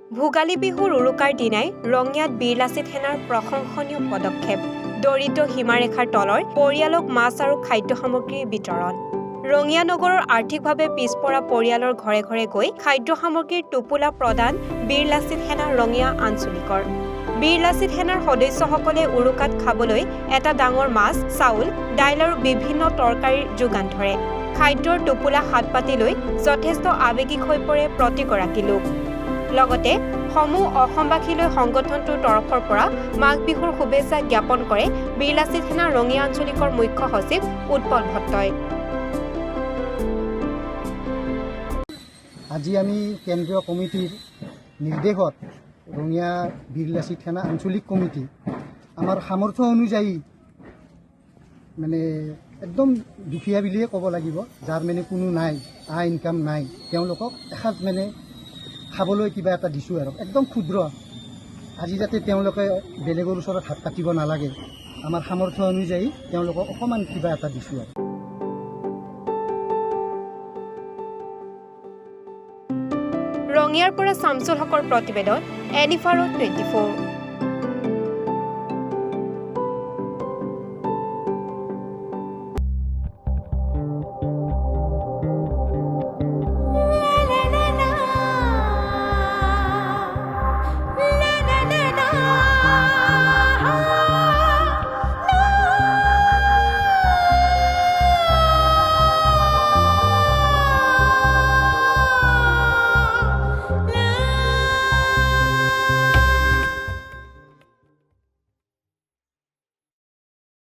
ভোগালী বিহুৰ উৰুকাৰ দিনাই ৰঙিয়াত বীৰ লাচিত সেনাৰ প্ৰশংসনীয় পদক্ষেপ দৰিদ্ৰ সীমাৰেখাৰ তলৰ পৰিয়ালক মাছ আৰু খাদ্য সামগ্ৰীৰ বিতৰণ ৰঙিয়া নগৰৰ আৰ্থিকভাৱে পিছপৰা পৰিয়ালৰ ঘৰে ঘৰে গৈ খাদ্য সামগ্ৰীৰ টোপোলা প্ৰদান বীৰ লাচিত সেনাৰ ৰঙিয়া আঞ্চলিকৰ বীৰ লাচিত সেনাৰ সদস্যসকলে উৰুকাত খাবলৈ এটা ডাঙৰ মাছ চাউল দাইল আৰু বিভিন্ন তৰকাৰীৰ যোগান ধৰে খাদ্যৰ টোপোলা হাত পাতি লৈ যথেষ্ট আৱেগিক হৈ পৰে প্ৰতিগৰাকী লোক লগতে সমূহ অসমবাসীলৈ সংগঠনটোৰ তৰফৰ পৰা মাঘ বিহুৰ শুভেচ্ছা জ্ঞাপন কৰে বীৰ লাচিত সেনা ৰঙিয়া আঞ্চলিকৰ মুখ্য সচিব উৎপল ভট্টই আজি আমি কেন্দ্ৰীয় কমিটিৰ নিৰ্দেশত ৰঙিয়া বীৰ লাচিত সেনা আঞ্চলিক কমিটি আমাৰ সামৰ্থ্য অনুযায়ী মানে একদম দুখীয়া বুলিয়ে ক'ব লাগিব যাৰ মানে কোনো নাই আয় ইনকাম নাই তেওঁলোকক এসাঁজ মানে খাবলৈ কিবা এটা দিছোঁ আৰু একদম ক্ষুদ্ৰ আজি যাতে তেওঁলোকে বেলেগৰ ওচৰত হাত পাতিব নালাগে আমাৰ সামৰ্থ্য অনুযায়ী তেওঁলোকক অকণমান কিবা এটা দিছোঁ আৰু ৰঙিয়াৰ পৰা শামছুল হকৰ প্ৰতিবেদন এনিফাৰো 24